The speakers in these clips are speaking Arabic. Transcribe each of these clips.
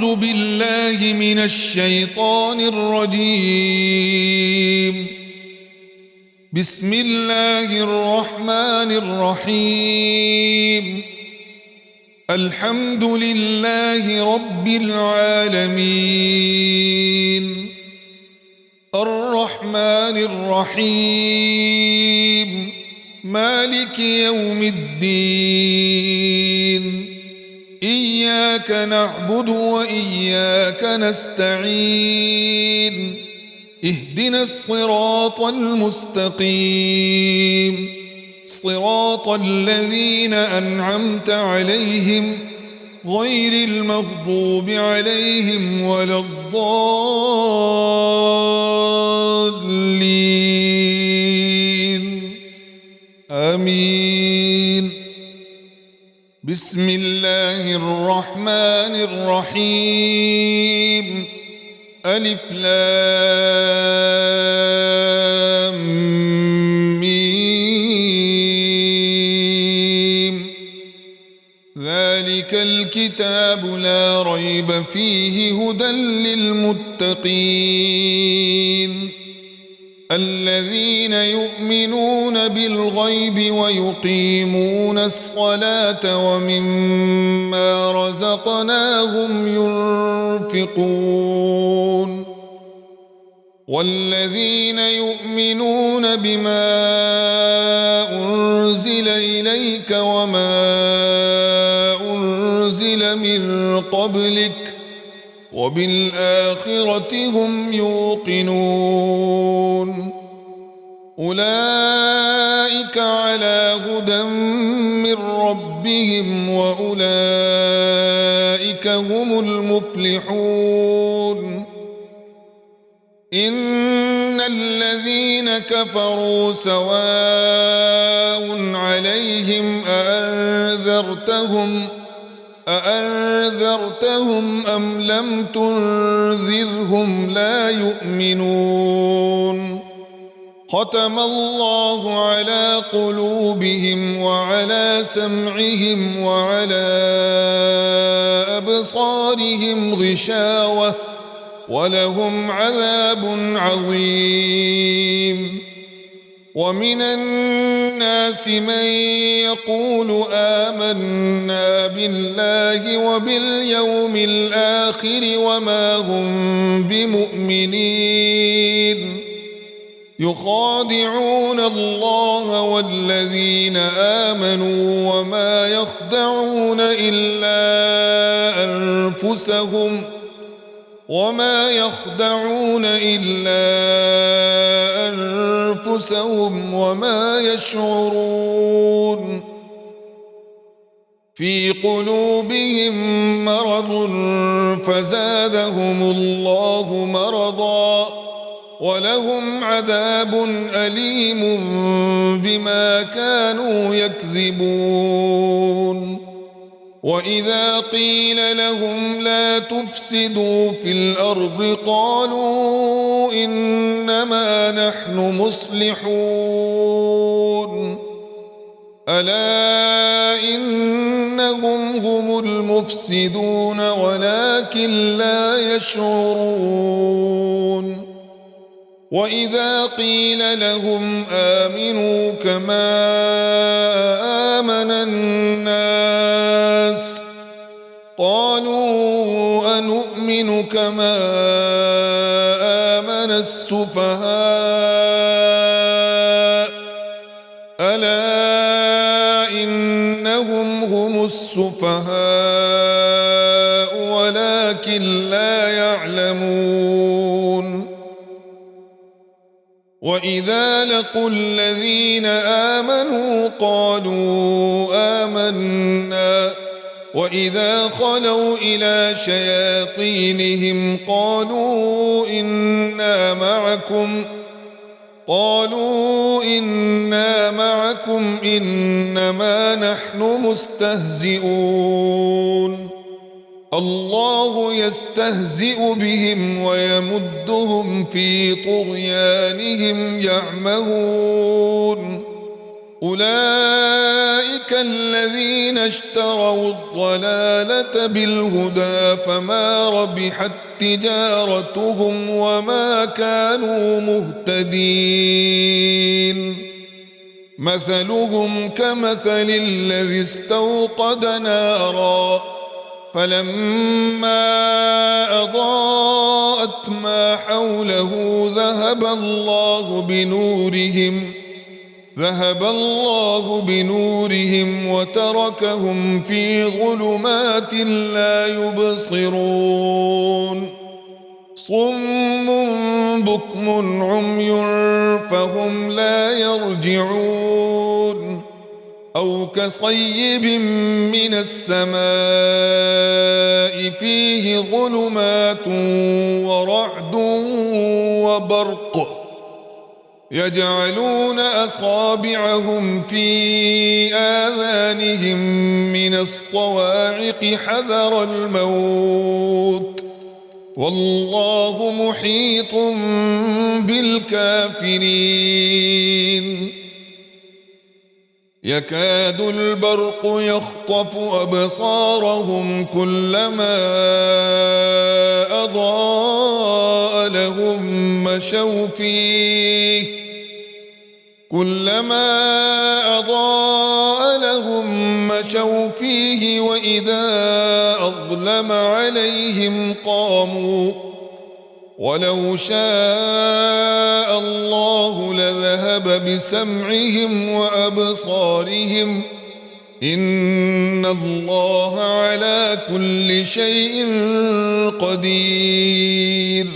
أعوذ بالله من الشيطان الرجيم. بسم الله الرحمن الرحيم. الحمد لله رب العالمين، الرحمن الرحيم، مالك يوم الدين. إياك نعبد وإياك نستعين. اهدنا الصراط المستقيم، صراط الذين أنعمت عليهم غير المغضوب عليهم ولا الضالين. آمين. بسم الله الرحمن الرحيم. ألف لام ميم. ذلك الكتاب لا ريب فيه هدى للمتقين، الذين يؤمنون بالغيب ويقيمون الصلاة ومما رزقناهم ينفقون، والذين يؤمنون بما أنزل إليك وما أنزل من قبلك وبالآخرة هم يوقنون. أولئك على هدى من ربهم وأولئك هم المفلحون. إن الذين كفروا سواء عليهم أأنذرتهم أم لم تنذرهم لا يؤمنون. ختم الله على قلوبهم وعلى سمعهم وعلى أبصارهم غشاوة ولهم عذاب عظيم. ومن الناس من يقول آمنا بالله وباليوم الآخر وما هم بمؤمنين، يخادعون الله والذين آمنوا وما يخدعون إلا أنفسهم وما يشعرون. في قلوبهم مرض فزادهم الله مرضا ولهم عذاب أليم بما كانوا يكذبون. وإذا قيل لهم لا تفسدوا في الأرض قالوا إنما نحن مصلحون. ألا إنهم هم المفسدون ولكن لا يشعرون. وإذا قيل لهم آمنوا كما آمن الناس قالوا أنؤمن كما آمن السفهاء. ألا إنهم هم السفهاء ولكن لا يعلمون. وإذا لقوا الذين آمنوا قالوا آمنا وإذا خلوا إلى شياطينهم قالوا إنا معكم إنما نحن مستهزئون. الله يستهزئ بهم ويمدهم في طغيانهم يعمهون. أولئك الذين اشتروا الضلالة بالهدى فما ربحت تجارتهم وما كانوا مهتدين مثلهم كمثل الذي استوقد نارا فلما أضاءت ما حوله ذهب الله بنورهم وتركهم في ظلمات لا يبصرون صم بكم عمي فهم لا يرجعون أو كصيب من السماء فيه ظلمات ورعد وبرق يجعلون أصابعهم في آذانهم من الصواعق حذر الموت والله محيط بالكافرين يكاد البرق يخطف أبصارهم كلما أضاء لهم مشوا فيه وإذا أظلم عليهم قاموا ولو شاء الله لذهب بسمعهم وأبصارهم إن الله على كل شيء قدير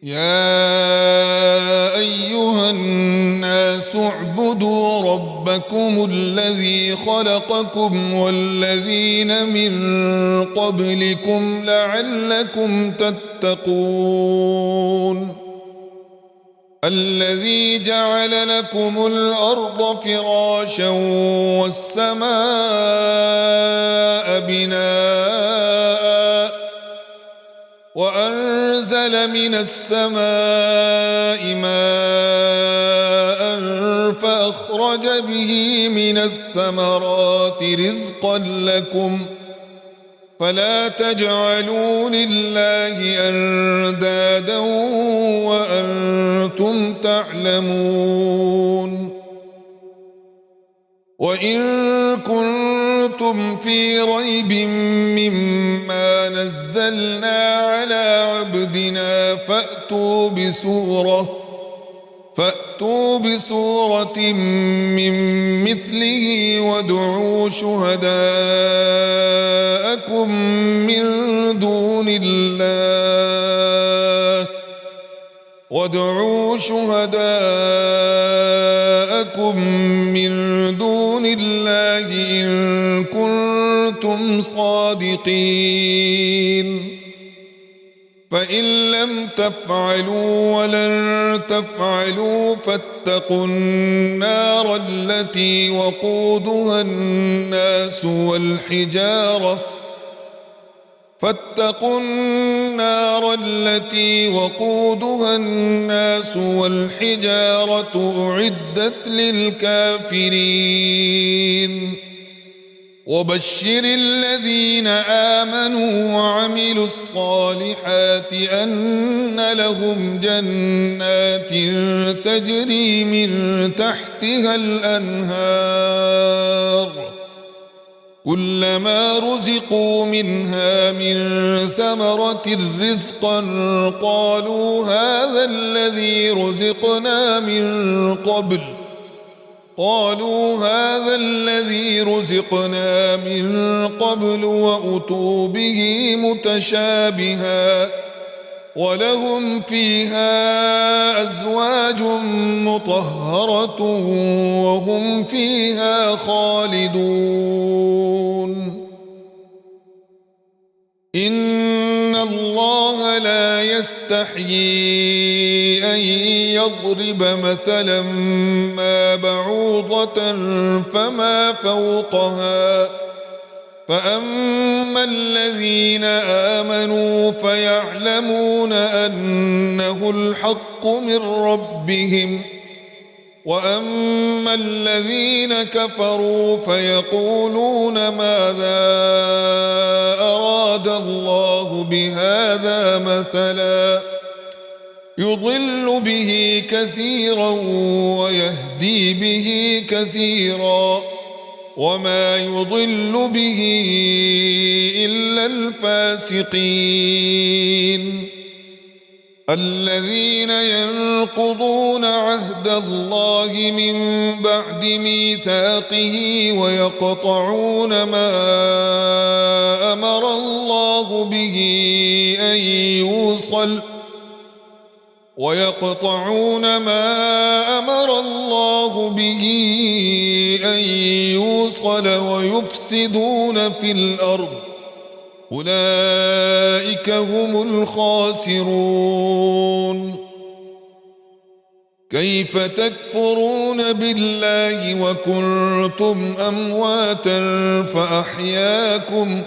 يا أيها الناس اعبدوا ربكم الذي خلقكم والذين من قبلكم لعلكم تتقون الذي جعل لكم الأرض فراشا والسماء بناء وأنزل من السماء ماء فأخرج به من الثمرات رزقا لكم فلا تجعلوا لله أندادا وأنتم تعلمون وإن كنتم في ريب مما نزلنا على عبدنا فأتوا بسورة من مثله وادعوا شهداءكم من دون الله إن كنتم صادقين فإن لم تفعلوا ولن تفعلوا فاتقوا النار التي وقودها الناس والحجارة أعدت للكافرين وبشر الذين آمنوا وعملوا الصالحات أن لهم جنات تجري من تحتها الأنهار كلما رزقوا منها من ثمرة رزقا قالوا هذا الذي رزقنا من قبل وأتوا به متشابها ولهم فيها أزواج مطهرة وهم فيها خالدون إن الله لا يستحيي أن يضرب مثلا ما بعوضة فما فوقها فأما الذين آمنوا فيعلمون أنه الحق من ربهم وأما الذين كفروا فيقولون ماذا أراد الله بهذا مثلا يضل به كثيرا ويهدي به كثيرا وما يضل به إلا الفاسقين الذين ينقضون عهد الله من بعد ميثاقه ويقطعون ما أمر الله به أن يوصل ويفسدون في الأرض أولئك هم الخاسرون كيف تكفرون بالله وكنتم أمواتا فأحياكم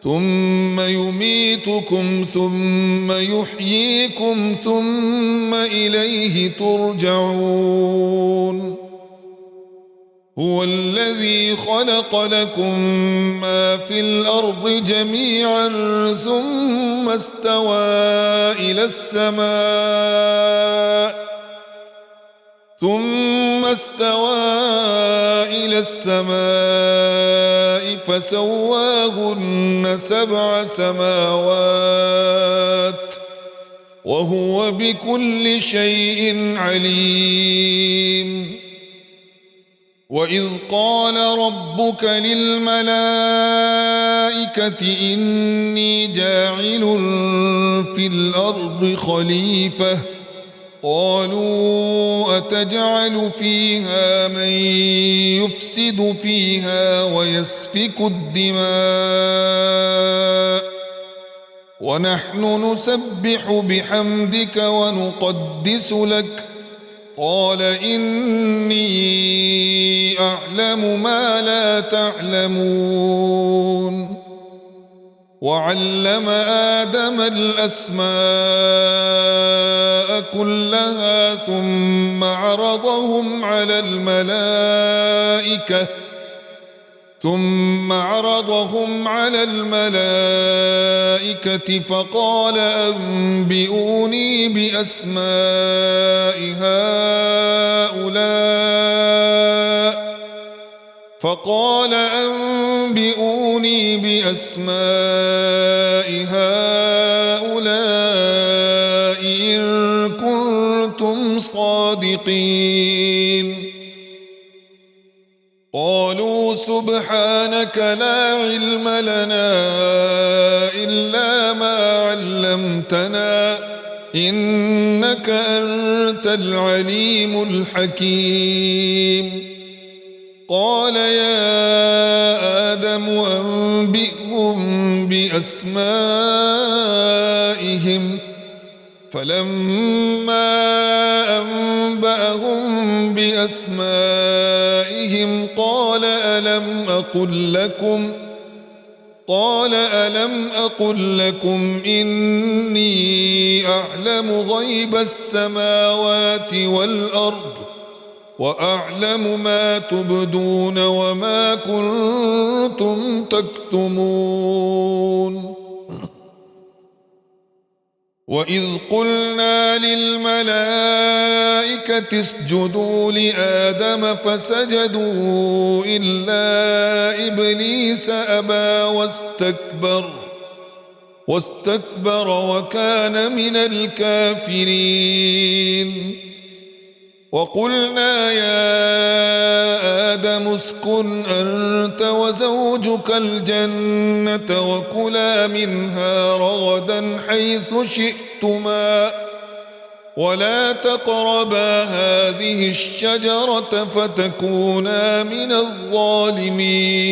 ثم يميتكم ثم يحييكم ثم إليه ترجعون هو الذي خلق لكم ما في الأرض جميعا ثم استوى إلى السماء فسواهن 7 سماوات وهو بكل شيء عليم وإذ قال ربك للملائكة إني جاعل في الأرض خليفة قالوا أتجعل فيها من يفسد فيها ويسفك الدماء ونحن نسبح بحمدك ونقدس لك قال إني أعلم ما لا تعلمون وعلم آدم الأسماء كلها ثم عرضهم على الملائكة فقال أنبئوني بأسماء هؤلاء إن كنتم صادقين قالوا سبحانك لا علم لنا إلا ما علمتنا إنك أنت العليم الحكيم قال يا آدم أنبئهم بأسمائهم فلما أنبأهم بأسمائهم قال ألم أقل لكم إني أعلم غيب السماوات والأرض وأعلم ما تبدون وما كنتم تكتمون وإذ قلنا للملائكة اسجدوا لآدم فسجدوا إلا إبليس أبى واستكبر وكان من الكافرين وقلنا يا آدم اسكن أنت وزوجك الجنة وكلا منها رغدا حيث شئتما ولا تقربا هذه الشجرة فتكونا من الظالمين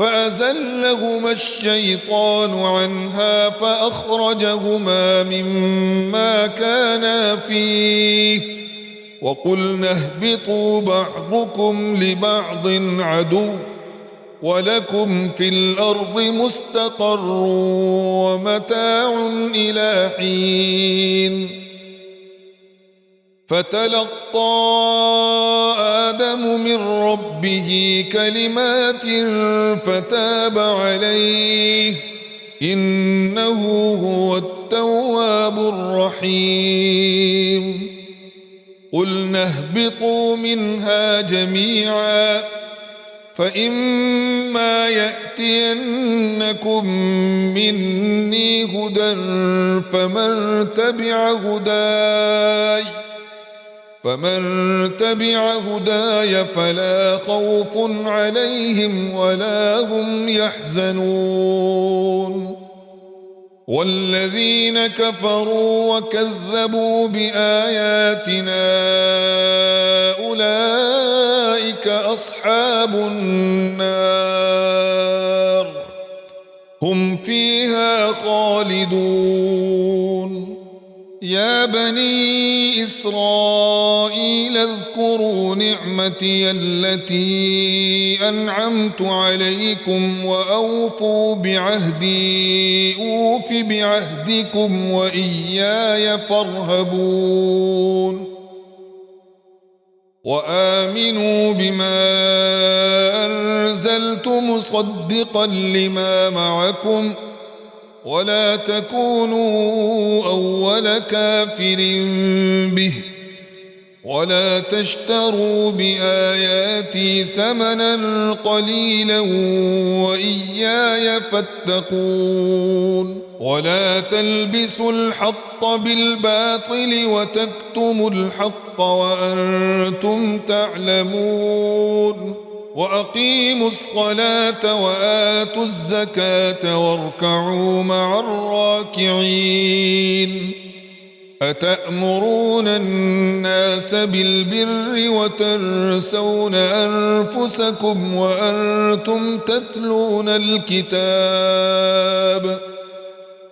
فأزلهما الشيطان عنها فأخرجهما مما كانا فيه وقلنا اهبطوا بعضكم لبعض عدو ولكم في الأرض مستقر ومتاع إلى حين فتلقى آدم من ربه كلمات فتاب عليه إنه هو التواب الرحيم قلنا اهبطوا منها جميعا فإما يأتينكم مني هدى فمن تبع هداي فلا خوف عليهم ولا هم يحزنون والذين كفروا وكذبوا بآياتنا أولئك أصحاب النار هم فيها خالدون يا بني إسرائيل اذكروا نعمتي التي أنعمت عليكم وأوفوا بعهدي أوف بعهدكم وإياي فارهبون وآمنوا بما أنزلت مصدقا لما معكم ولا تكونوا أول كافر به ولا تشتروا بآياتي ثمنا قليلا وإياي فاتقون ولا تلبسوا الحق بالباطل وتكتموا الحق وأنتم تعلمون وأقيموا الصلاة وآتوا الزكاة واركعوا مع الراكعين أتأمرون الناس بالبر وتنسون أنفسكم وأنتم تتلون الكتاب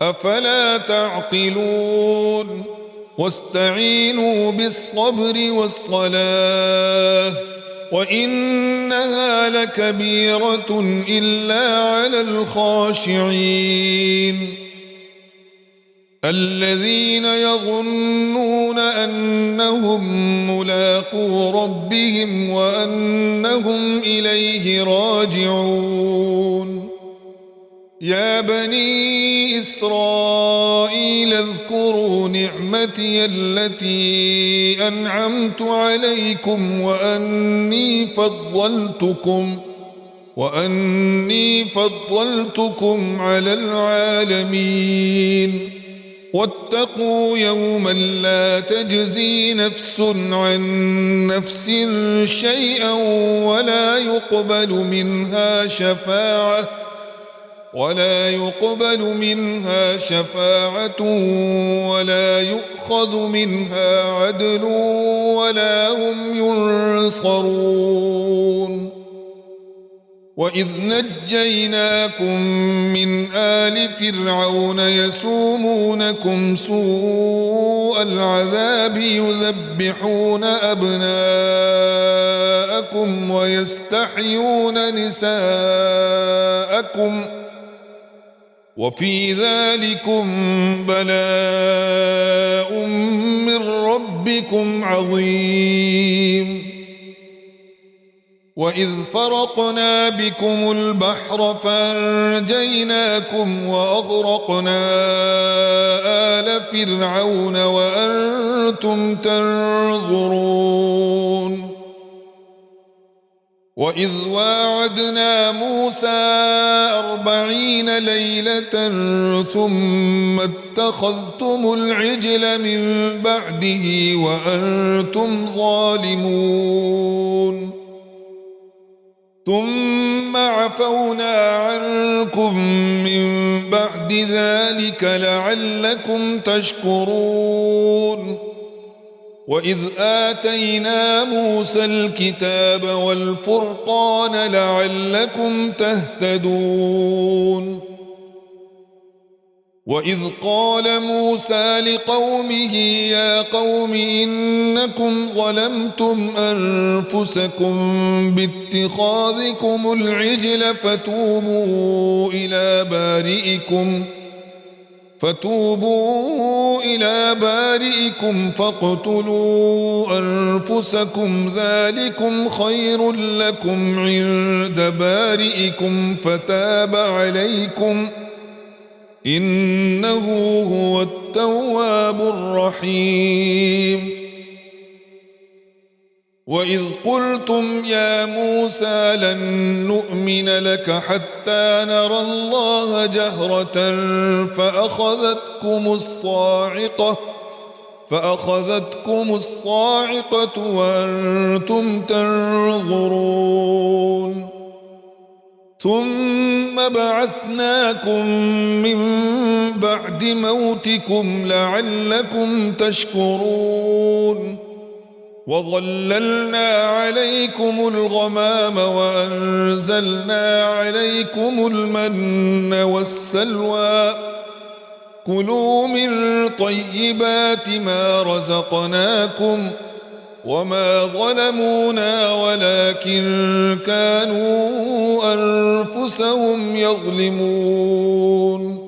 أفلا تعقلون واستعينوا بالصبر والصلاة وإنها لكبيرة إلا على الخاشعين الذين يظنون أنهم ملاقو ربهم وأنهم إليه راجعون يا بني إسرائيل اذكروا نعمتي التي أنعمت عليكم وأني فضلتكم على العالمين واتقوا يوما لا تجزي نفس عن نفس شيئا ولا يقبل منها شفاعة ولا يؤخذ منها عدل ولا هم ينصرون وإذ نجيناكم من آل فرعون يسومونكم سوء العذاب يذبحون أبناءكم ويستحيون نساءكم وفي ذلكم بلاء من ربكم عظيم وإذ فرقنا بكم البحر فأنجيناكم وأغرقنا آل فرعون وأنتم تنظرون وإذ واعدنا موسى 40 ليلة ثم اتخذتم العجل من بعده وأنتم ظالمون ثم عفونا عنكم من بعد ذلك لعلكم تشكرون وإذ آتينا موسى الكتاب والفرقان لعلكم تهتدون وإذ قال موسى لقومه يا قوم إنكم ظلمتم أنفسكم باتخاذكم العجل فتوبوا إلى بارئكم فاقتلوا أنفسكم ذلكم خير لكم عند بارئكم فتاب عليكم إنه هو التواب الرحيم. وإذ قلتم يا موسى لن نؤمن لك حتى نرى الله جهرة فأخذتكم الصاعقة وأنتم تنظرون ثم بعثناكم من بعد موتكم لعلكم تشكرون وظللنا عليكم الغمام وأنزلنا عليكم المن والسلوى كلوا من طيبات ما رزقناكم وما ظلمونا ولكن كانوا أنفسهم يظلمون.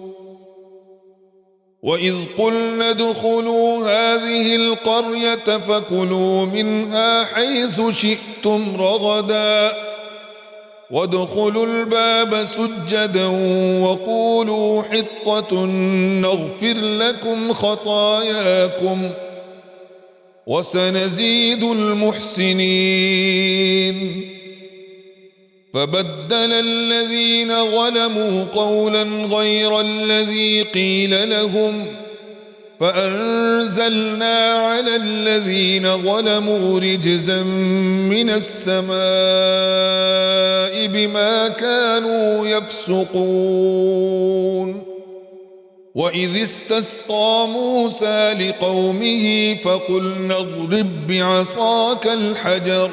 وإذ قلنا ادخلوا هذه القرية فكلوا منها حيث شئتم رغدا وادخلوا الباب سجدا وقولوا حطة نغفر لكم خطاياكم وسنزيد المحسنين. فبدل الذين ظلموا قولا غير الذي قيل لهم فأنزلنا على الذين ظلموا رجزا من السماء بما كانوا يفسقون. وإذ استسقى موسى لقومه فقلنا اضرب بعصاك الحجر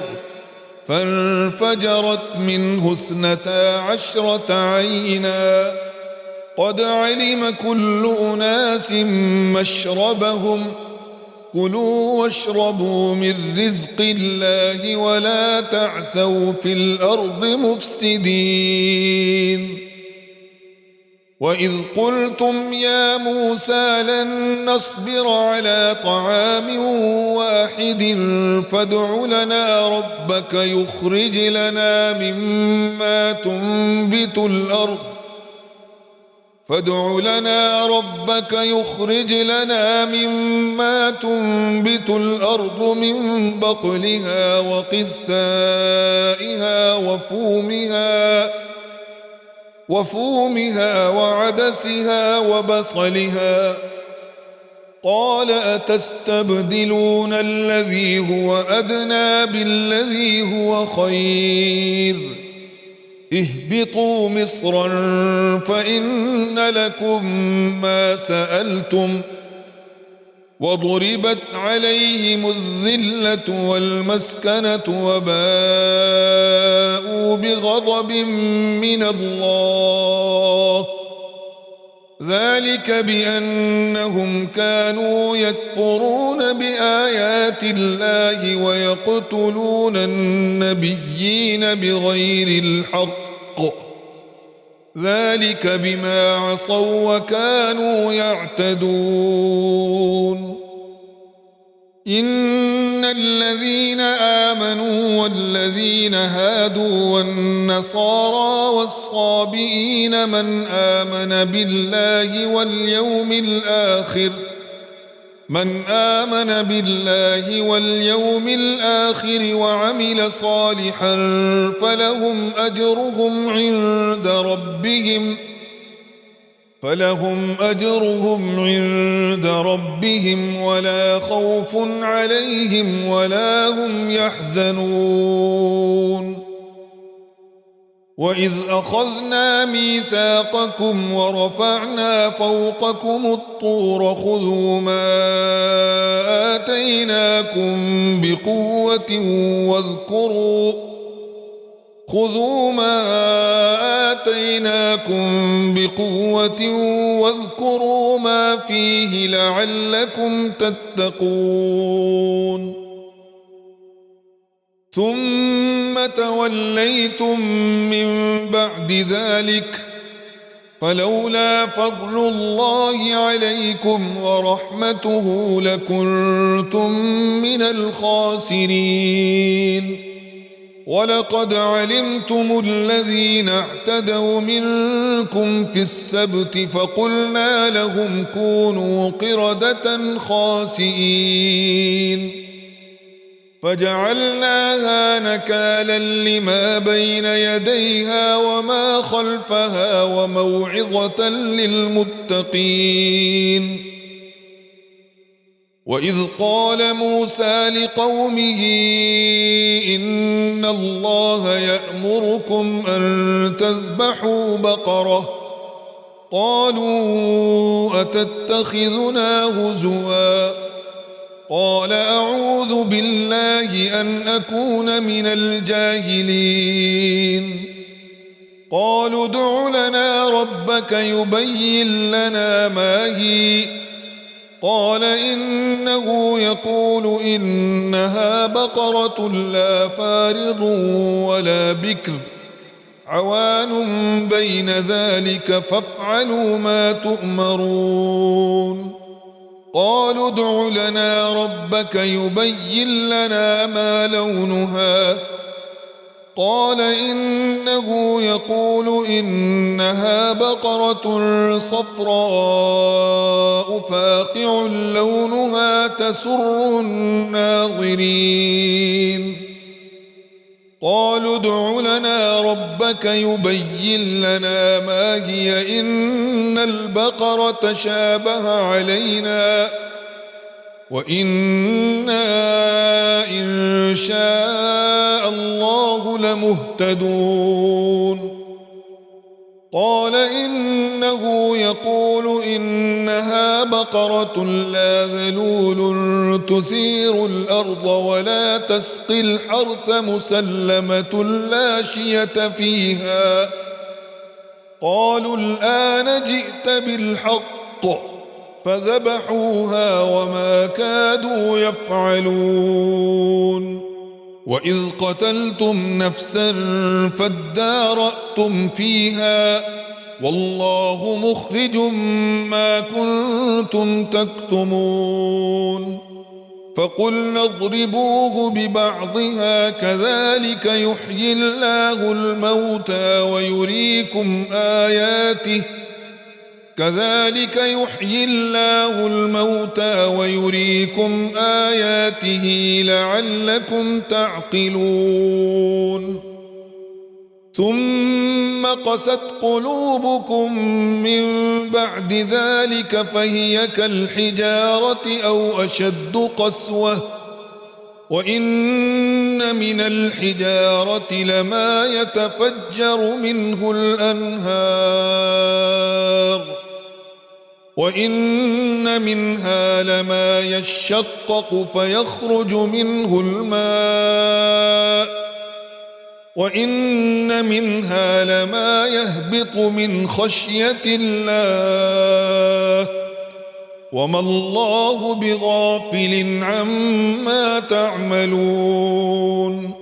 فانفجرت منه 12 عينا قد علم كل أناس مشربهم كلوا واشربوا من رزق الله ولا تعثوا في الأرض مفسدين. وإذ قلتم يا موسى لن نصبر على طعام واحد فادع لنا ربك يخرج لنا مما تنبت الأرض من بقلها وقثائها وفومها وعدسها وبصلها قال أتستبدلون الذي هو أدنى بالذي هو خير اهبطوا مصرا فإن لكم ما سألتم وضربت عليهم الذلة والمسكنة وباءوا بغضب من الله ذلك بأنهم كانوا يكفرون بآيات الله ويقتلون النبيين بغير الحق ذلك بما عصوا وكانوا يعتدون. إن الذين آمنوا والذين هادوا والنصارى والصابئين من آمن بالله واليوم الآخر وعمل صالحا فلهم أجرهم عند ربهم ولا خوف عليهم ولا هم يحزنون. وإذ أخذنا ميثاقكم ورفعنا فوقكم الطور خذوا ما آتيناكم بقوة واذكروا ما فيه لعلكم تتقون. ثم توليتم من بعد ذلك فلولا فضل الله عليكم ورحمته لكنتم من الخاسرين. ولقد علمتم الذين اعتدوا منكم في السبت فقلنا لهم كونوا قردة خاسئين فجعلناها نكالا لما بين يديها وما خلفها وموعظة للمتقين. وإذ قال موسى لقومه إن الله يأمركم أن تذبحوا بقرة قالوا أتتخذنا هزوا قال أعوذ بالله أن أكون من الجاهلين. قالوا ادع لنا ربك يبين لنا ما هي قال إنه يقول إنها بقرة لا فارض ولا بكر عوان بين ذلك فافعلوا ما تؤمرون. قالوا ادع لنا ربك يبين لنا ما لونها قال إنه يقول إنها بقرة صفراء فاقع لونها تسر الناظرين. قالوا ادع لنا ربك يبين لنا ما هي إن البقرة شابه علينا وإنا إن شاء الله لمهتدون. قال إنه يقول إنها بقرة لا ذلول تثير الأرض ولا تسقي الحرث مسلمة لا شية فيها. قالوا الآن جئت بالحق فذبحوها وما كادوا يفعلون. وإذ قتلتم نفسا فادارأتم فيها والله مخرج ما كنتم تكتمون. فقلنا اضربوه ببعضها كذلك يحيي الله الموتى ويريكم آياته لعلكم تعقلون. ثم قست قلوبكم من بعد ذلك فهي كالحجارة أو أشد قسوة وإن من الحجارة لما يتفجر منه الأنهار وإن منها لما يشقق فيخرج منه الماء وإن منها لما يهبط من خشية الله وما الله بغافل عما تعملون.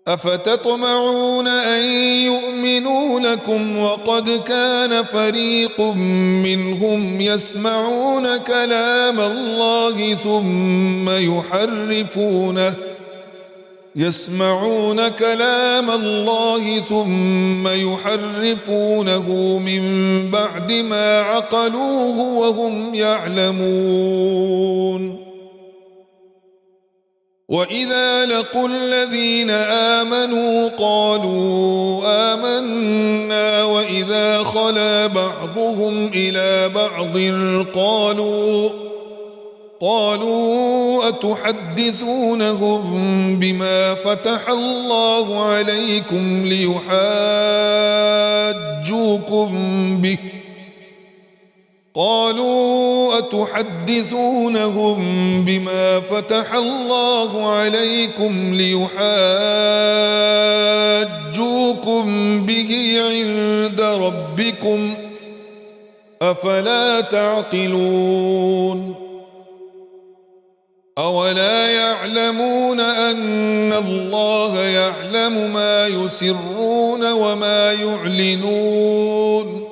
أفتطمعون أن يؤمنوا لكم وقد كان فريق منهم يسمعون كلام الله ثم يحرفونه من بعد ما عقلوه وهم يعلمون. وإذا لقوا الذين آمنوا قالوا آمنا وإذا خلا بعضهم إلى بعض قالوا أتحدثونهم بما فتح الله عليكم ليحاجوكم به عند ربكم أفلا تعقلون. أولا يعلمون أن الله يعلم ما يسرون وما يعلنون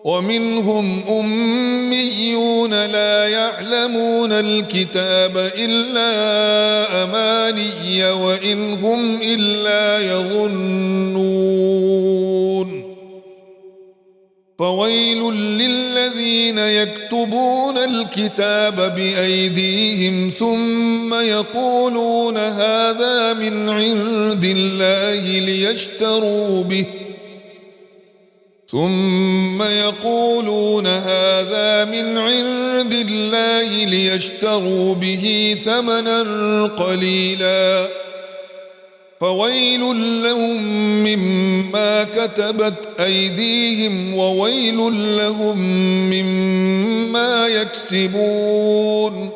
ومنهم أميون لا يعلمون الكتاب إلا أماني وإن هم إلا يظنون فويل للذين يكتبون الكتاب بأيديهم ثم يقولون هذا من عند الله ليشتروا به ثمنا قليلا فويل لهم مما كتبت أيديهم وويل لهم مما يكسبون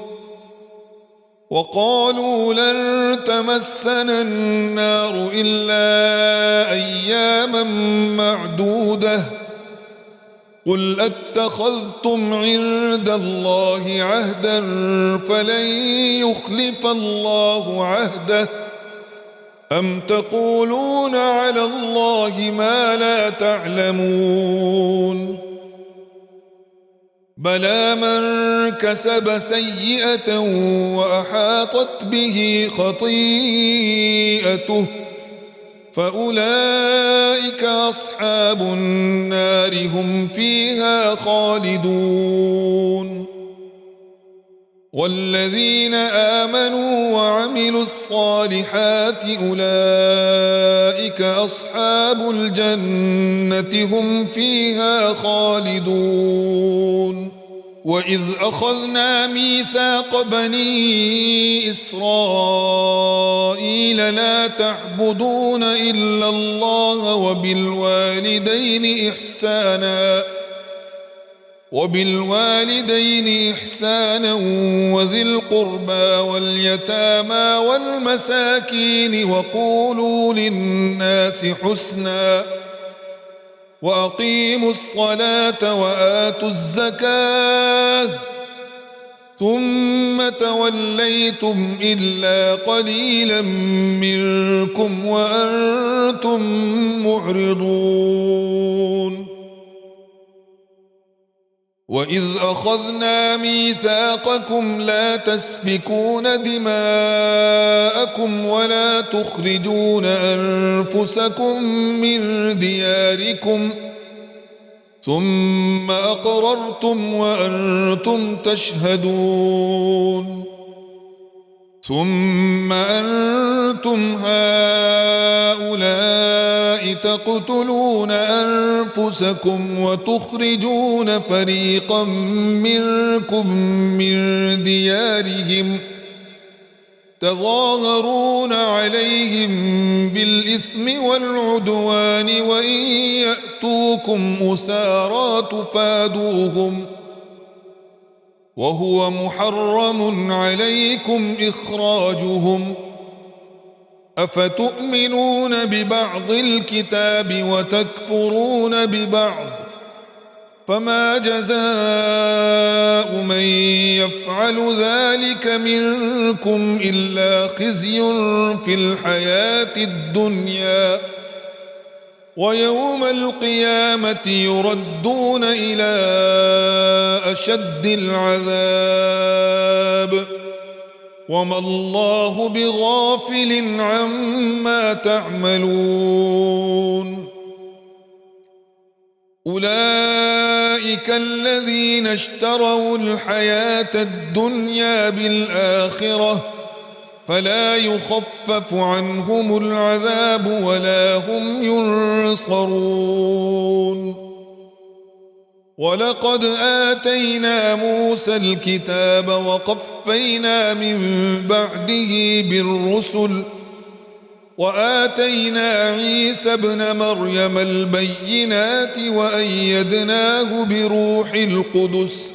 وقالوا لن تمسنا النار إلا أياما معدودة قل أتخذتم عند الله عهدا فلن يخلف الله عهده أم تقولون على الله ما لا تعلمون بلى من كسب سيئة وأحاطت به خطيئته فأولئك أصحاب النار هم فيها خالدون والذين آمنوا وعملوا الصالحات أولئك أصحاب الجنة هم فيها خالدون وإذ أخذنا ميثاق بني إسرائيل لا تعبدون إلا الله وبالوالدين إحسانا وذي القربى واليتامى والمساكين وقولوا للناس حسنا وأقيموا الصلاة وآتوا الزكاة ثم توليتم إلا قليلا منكم وأنتم معرضون وإذ أخذنا ميثاقكم لا تسفكون دماءكم ولا تخرجون أنفسكم من دياركم ثم أقررتم وأنتم تشهدون ثم أنتم هؤلاء تقتلون أنفسكم وتخرجون فريقا منكم من ديارهم تظاهرون عليهم بالإثم والعدوان وإن يأتوكم أسارى تفادوهم وهو محرم عليكم إخراجهم أفتؤمنون ببعض الكتاب وتكفرون ببعض فما جزاء من يفعل ذلك منكم إلا خزي في الحياة الدنيا ويوم القيامة يردون إلى أشد العذاب وما الله بغافل عما تعملون أولئك الذين اشتروا الحياة الدنيا بالآخرة فلا يخفف عنهم العذاب ولا هم ينصرون ولقد آتينا موسى الكتاب وقفينا من بعده بالرسل وآتينا عيسى ابن مريم البينات وأيدناه بروح القدس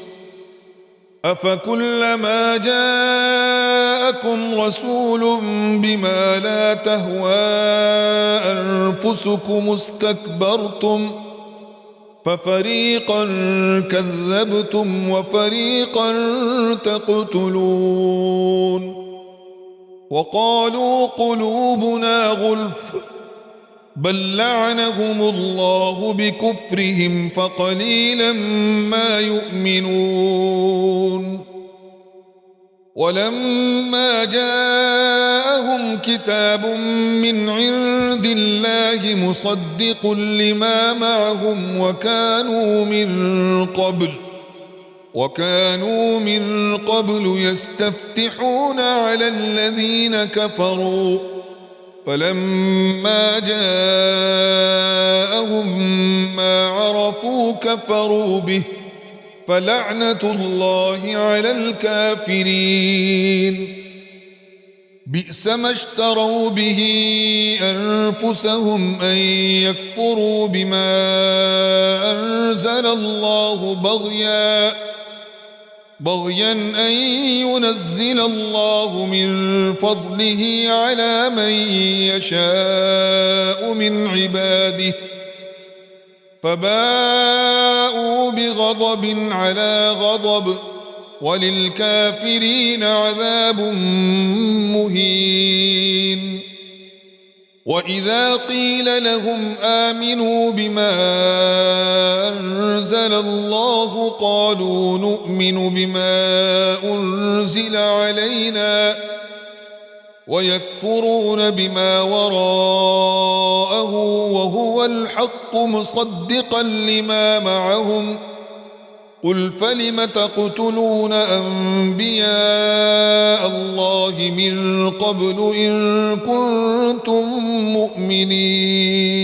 أفكلما جاءكم رسول بما لا تهوى أنفسكم استكبرتم ففريقا كذبتم وفريقا تقتلون وقالوا قلوبنا غلف بل لعنهم الله بكفرهم فقليلا ما يؤمنون ولما جاءهم كتاب من عند الله مصدق لما معهم وكانوا من قبل يستفتحون على الذين كفروا فلما جاءهم ما عرفوا كفروا به فلعنة الله على الكافرين بئس ما اشتروا به أنفسهم أن يكفروا بما أنزل الله بغيا أن ينزل الله من فضله على من يشاء من عباده فباءوا بغضب على غضب وللكافرين عذاب مهين وإذا قيل لهم آمنوا بما أنزل الله قالوا نؤمن بما أنزل علينا ويكفرون بما وراءه وهو الحق مصدقا لما معهم قل فلم تقتلون أنبياء الله من قبل إن كنتم مؤمنين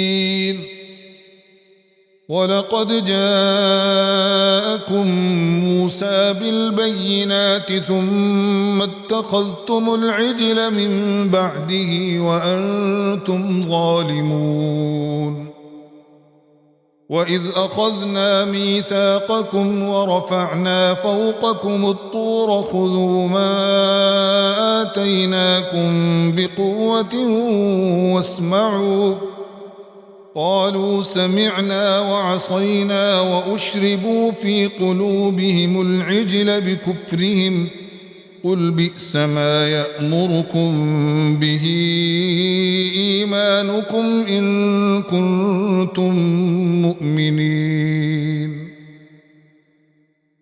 ولقد جاءكم موسى بالبينات ثم اتخذتم العجل من بعده وأنتم ظالمون وإذ أخذنا ميثاقكم ورفعنا فوقكم الطور خذوا ما آتيناكم بقوة واسمعوا قالوا سمعنا وعصينا وأشربوا في قلوبهم العجل بكفرهم قل بئس ما يأمركم به إيمانكم إن كنتم مؤمنين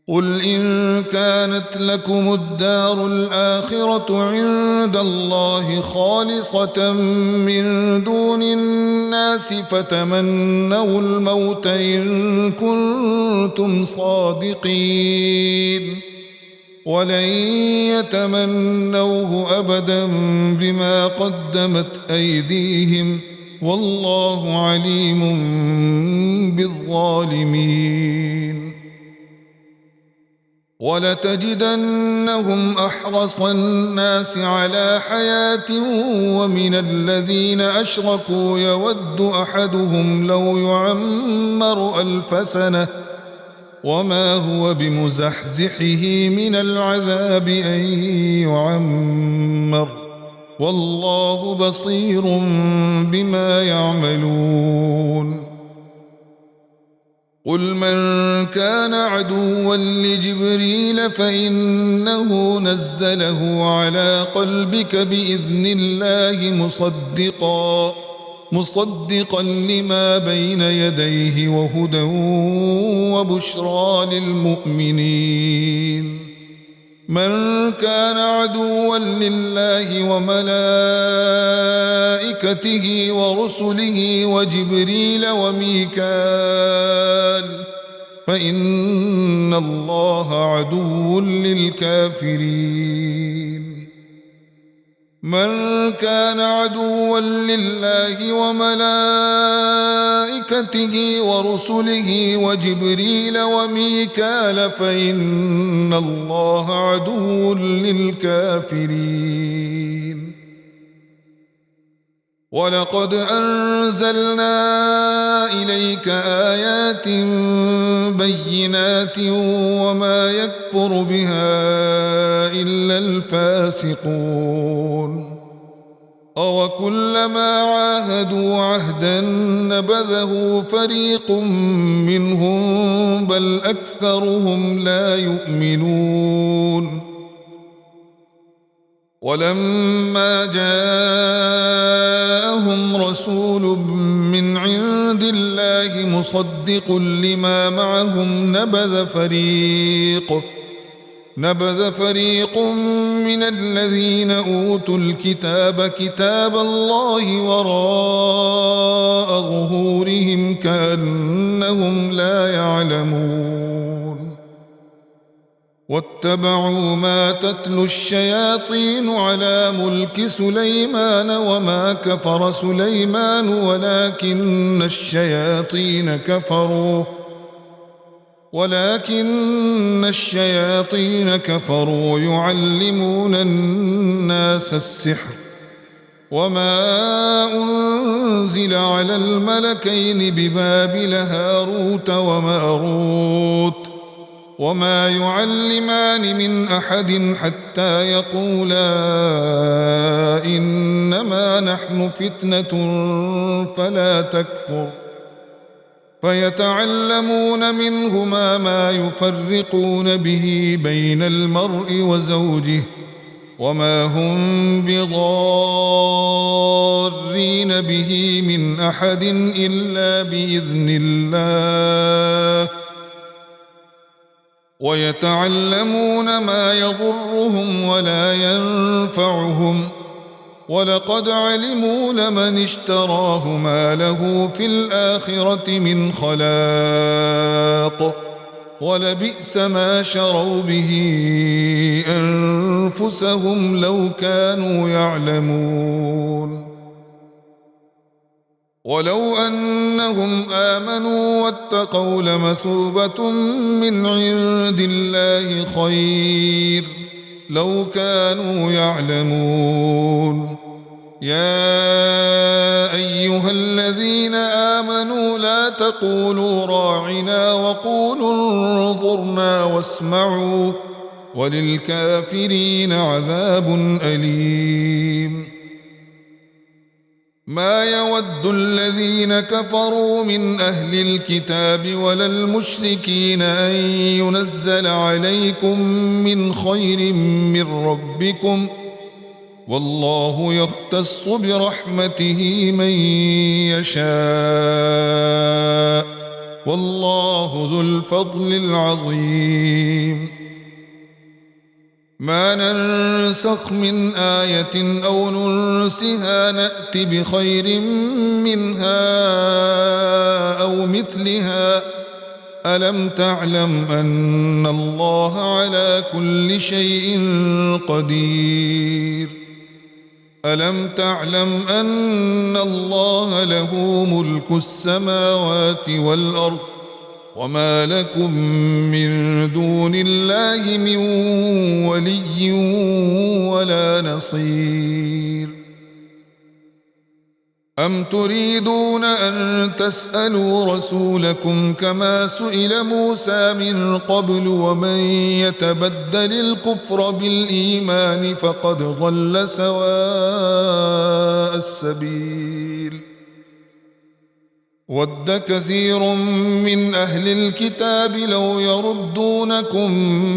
قل إن كانت لكم الدار الآخرة عند الله خالصة من دون الناس فتمنوا الموت إن كنتم صادقين ولن يتمنوه أبدا بما قدمت أيديهم والله عليم بالظالمين ولتجدنهم أحرص الناس على حياة ومن الذين أشركوا يود أحدهم لو يعمر 1000 سنة وما هو بمزحزحه من العذاب أن يعمر والله بصير بما يعملون قل من كان عدوا لجبريل فإنه نزله على قلبك بإذن الله مصدقا لما بين يديه وهدى وبشرى للمؤمنين من كان عدوا لله وملائكته ورسله وجبريل وميكال فإن الله عدو للكافرين من كان عدوا لله وملائكته ورسله وجبريل وميكال فإن الله عدو للكافرين ولقد أنزلنا إليك آيات بينات وما يكفر بها إلا الفاسقون أوكلما عاهدوا عهدا نبذه فريق منهم بل أكثرهم لا يؤمنون ولما جاءهم رسول من عند الله مصدق لما معهم نبذ فريق من الذين أوتوا الكتاب كتاب الله وراء ظهورهم كأنهم لا يعلمون واتبعوا ما تتلو الشياطين على ملك سليمان وما كفر سليمان ولكن الشياطين كفروا يعلمون الناس السحر وما أنزل على الملكين ببابل هاروت وماروت وما يعلمان من أحد حتى يقولا إنما نحن فتنة فلا تكفر فيتعلمون منهما ما يفرقون به بين المرء وزوجه وما هم بضارين به من أحد إلا بإذن الله ويتعلمون ما يضرهم ولا ينفعهم ولقد علموا لمن اشتراه ما له في الآخرة من خلاق ولبئس ما شروا به أنفسهم لو كانوا يعلمون ولو أنهم آمنوا واتقوا لمثوبة من عند الله خير لو كانوا يعلمون يا أيها الذين آمنوا لا تقولوا راعنا وقولوا انظرنا واسمعوا وللكافرين عذاب أليم ما يود الذين كفروا من أهل الكتاب ولا المشركين أن ينزل عليكم من خير من ربكم والله يختص برحمته من يشاء والله ذو الفضل العظيم ما ننسخ من آية أو ننسها نأت بخير منها أو مثلها ألم تعلم أن الله على كل شيء قدير ألم تعلم أن الله له ملك السماوات والأرض وما لكم من دون الله من ولي ولا نصير أم تريدون أن تسألوا رسولكم كما سئل موسى من قبل ومن يتبدل الكفر بالإيمان فقد ضل سواء السبيل ود كثير من أهل الكتاب لو يردونكم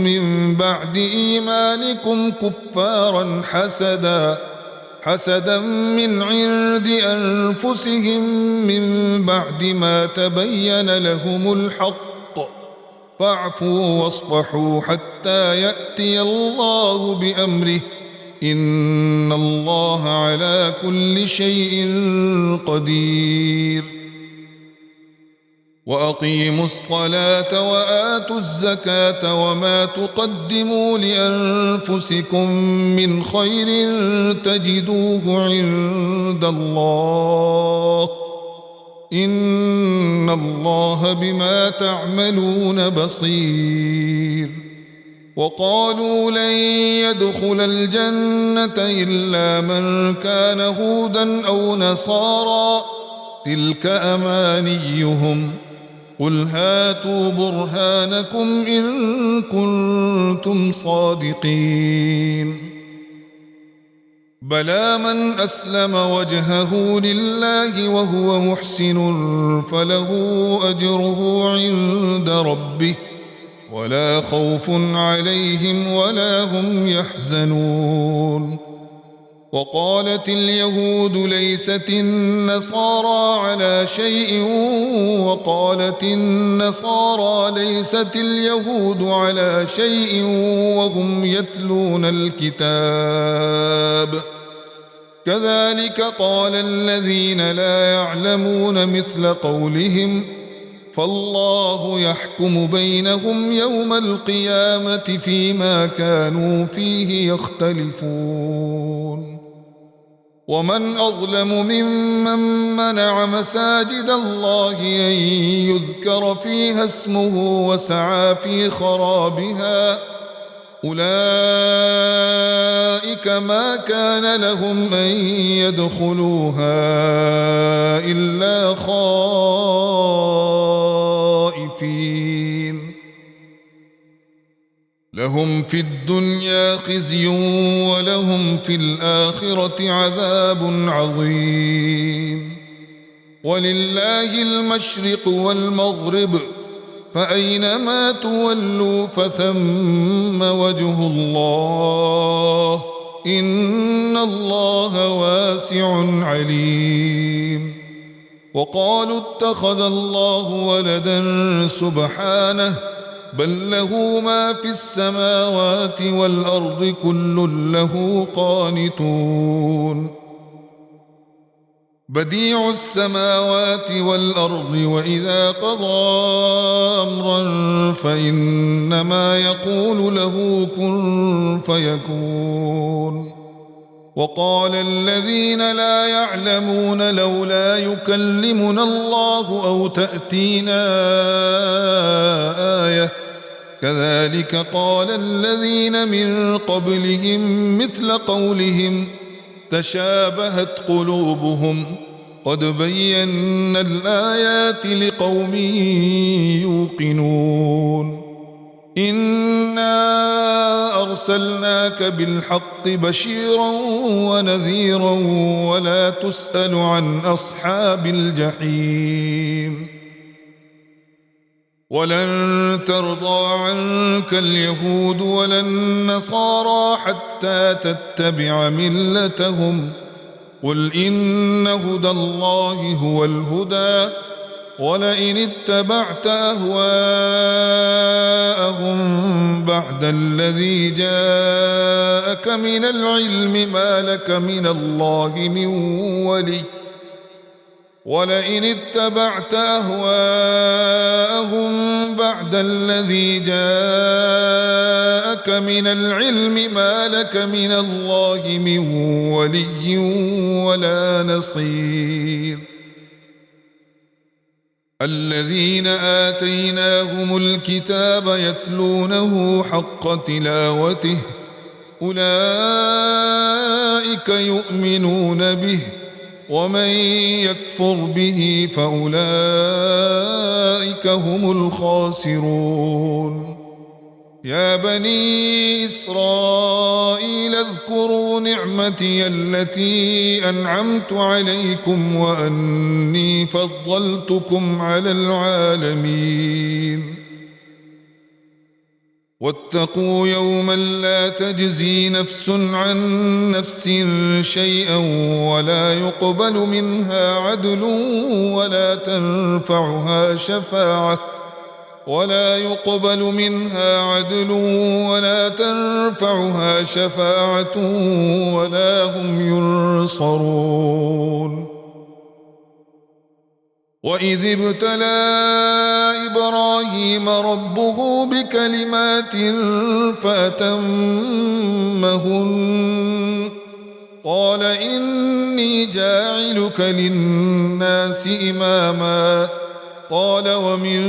من بعد إيمانكم كفارا حسدا من عند أنفسهم من بعد ما تبين لهم الحق فاعفوا واصفحوا حتى يأتي الله بأمره إن الله على كل شيء قدير وأقيموا الصلاة وآتوا الزكاة وما تقدموا لأنفسكم من خير تجدوه عند الله إن الله بما تعملون بصير وقالوا لن يدخل الجنة إلا من كان هودا أو نصارى تلك أمانيهم قل هاتوا برهانكم إن كنتم صادقين بلى من أسلم وجهه لله وهو محسن فله أجره عند ربه ولا خوف عليهم ولا هم يحزنون. وقالت اليهود ليست النصارى على شيء وقالت النصارى ليست اليهود على شيء وهم يتلون الكتاب كذلك قال الذين لا يعلمون مثل قولهم فالله يحكم بينهم يوم القيامة فيما كانوا فيه يختلفون. ومن أظلم ممن منع مساجد الله أن يذكر فيها اسمه وسعى في خرابها أولئك ما كان لهم أن يدخلوها إلا خائفين لهم في الدنيا خزي ولهم في الآخرة عذاب عظيم. ولله المشرق والمغرب فأينما تولوا فثم وجه الله إن الله واسع عليم. وقالوا اتخذ الله ولدا سبحانه بل له ما في السماوات والأرض كل له قانتون. بديع السماوات والأرض وإذا قضى أمرا فإنما يقول له كن فيكون. وقال الذين لا يعلمون لولا يكلمنا الله أو تأتينا آية كذلك قال الذين من قبلهم مثل قولهم تشابهت قلوبهم قد بينا الآيات لقوم يوقنون. إنا أرسلناك بالحق بشيرا ونذيرا ولا تسأل عن أصحاب الجحيم. ولن ترضى عنك اليهود ولا النصارى حتى تتبع ملتهم قل إن هدى الله هو الهدى ولئن اتبعت أهواءهم بعد الذي جاءك من العلم ما لك من الله من ولي ولئن اتبعت أهواءهم بعد الذي جاءك من العلم ما لك من الله من ولي ولا نصير. الذين آتيناهم الكتاب يتلونه حق تلاوته أولئك يؤمنون به ومن يكفر به فأولئك هم الخاسرون. يا بني إسرائيل اذكروا نعمتي التي أنعمت عليكم وأني فضلتكم على العالمين. واتقوا يوما لا تجزي نفس عن نفس شيئا ولا يقبل منها عدل ولا تنفعها شفاعة ولا هم ينصرون. وإذ ابتلى إبراهيم ربه بكلمات فأتمهن قال إني جاعلك للناس إماما قال ومن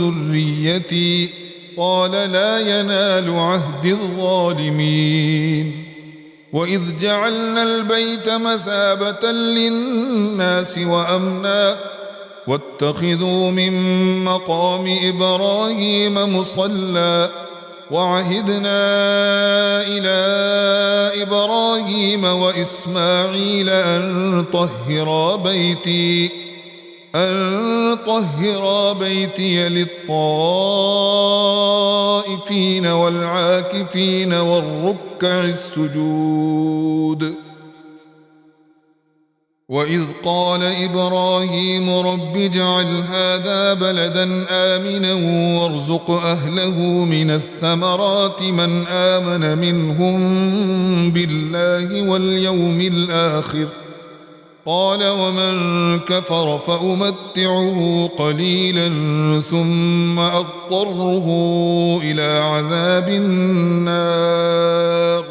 ذريتي قال لا ينال عهد الظالمين. وإذ جعلنا البيت مثابة للناس وأمنا واتخذوا من مقام إبراهيم مصلى وعهدنا إلى إبراهيم وإسماعيل أن طهر بيتي للطائفين والعاكفين والركع السجود. وإذ قال إبراهيم رب اجعل هذا بلدا آمنا وارزق أهله من الثمرات من آمن منهم بالله واليوم الآخر قال ومن كفر فأمتعه قليلا ثم أضطره إلى عذاب النار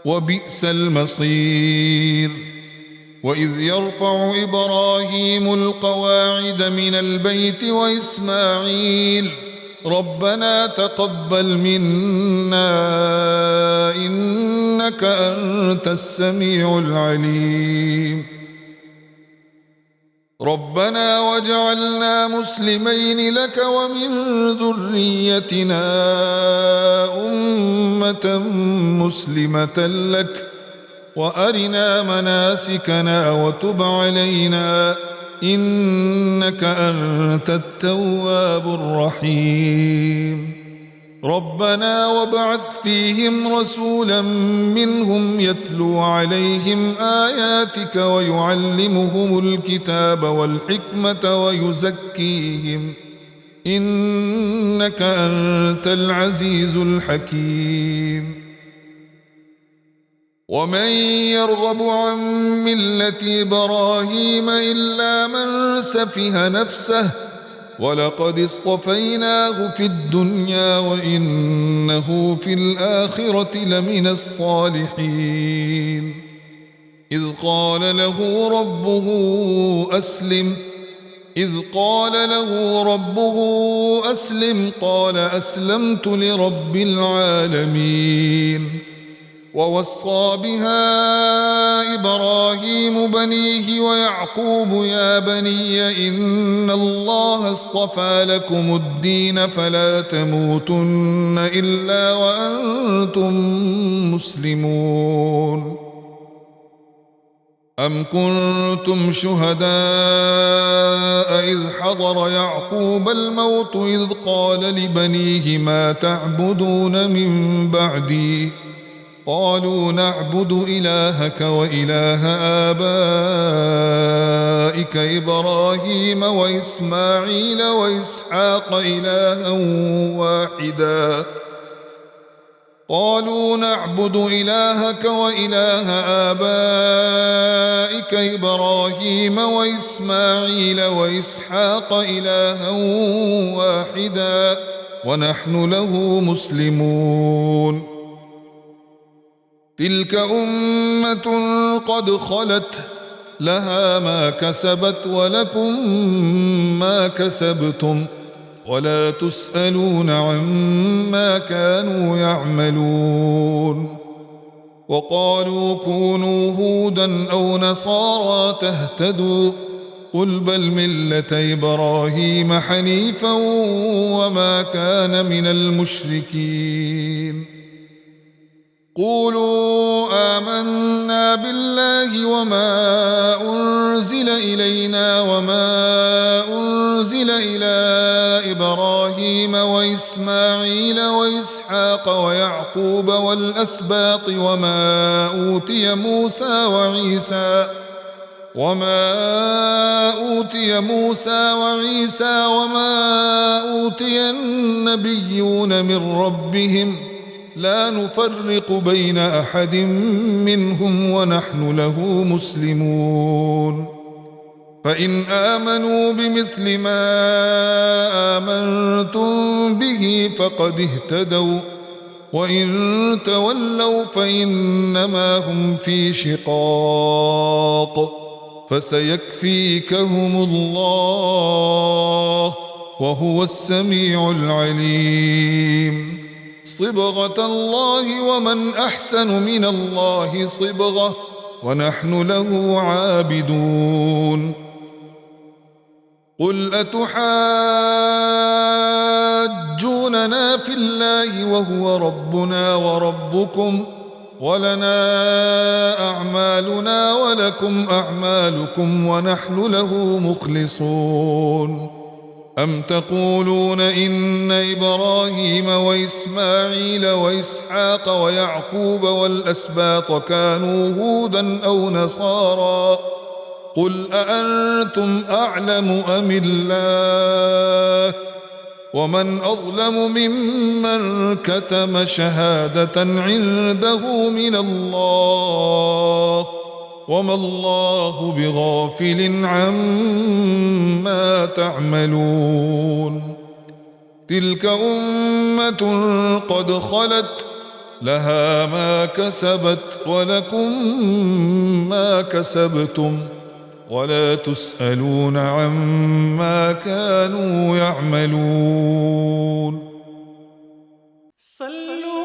وبئس المصير. وإذ يرفع إبراهيم القواعد من البيت وإسماعيل ربنا تقبل منا إنك أنت السميع العليم ربنا واجعلنا مسلمين لك ومن ذريتنا أمة مسلمة لك وأرنا مناسكنا وتب علينا إنك أنت التواب الرحيم ربنا وابعث فيهم رسولا منهم يتلو عليهم آياتك ويعلمهم الكتاب والحكمة ويزكيهم إنك أنت العزيز الحكيم. ومن يرغب عن ملة إبراهيم إلا من سفه نفسه ولقد اصطفيناه في الدنيا وإنه في الآخرة لمن الصالحين إذ قال له ربه أسلم قال أسلمت لرب العالمين. ووصى بها إبراهيم بنيه ويعقوب يا بني إن الله اصطفى لكم الدين فلا تموتن إلا وأنتم مسلمون. أم كنتم شهداء إذ حضر يعقوب الموت إذ قال لبنيه ما تعبدون من بعدي قالوا نعبد إلهك وإله آبائك إبراهيم وإسماعيل وإسحاق إلها واحدا قالوا نعبد إلهك وإله آبائك إبراهيم وإسماعيل وإسحاق إلها واحدا ونحن له مسلمون. تلك أمة قد خلت لها ما كسبت ولكم ما كسبتم ولا تسألون عما كانوا يعملون. وقالوا كونوا هودا أو نصارى تهتدوا قل بل ملة إبراهيم حنيفا وما كان من المشركين. قولوا آمنا بالله وما أنزل إلينا وما أنزل إلى إبراهيم وإسماعيل وإسحاق ويعقوب والأسباط وما أوتي موسى وعيسى وما أوتي النبيون من ربهم لا نفرق بين أحد منهم ونحن له مسلمون. فإن آمنوا بمثل ما آمنتم به فقد اهتدوا وإن تولوا فإنما هم في شقاق فسيكفيكهم الله وهو السميع العليم. صبغة الله ومن أحسن من الله صبغة ونحن له عابدون. قل أتحاجوننا في الله وهو ربنا وربكم ولنا أعمالنا ولكم أعمالكم ونحن له مخلصون أم تقولون إن إبراهيم وإسماعيل وإسحاق ويعقوب والأسباط كانوا هودا أو نصارى قل أأنتم أعلم أم الله ومن أظلم ممن كتم شهادة عنده من الله وما الله بغافل عما تعملون تلك أمة قد خلت لها ما كسبت ولكم ما كسبتم ولا تسألون عما كانوا يعملون. صلوا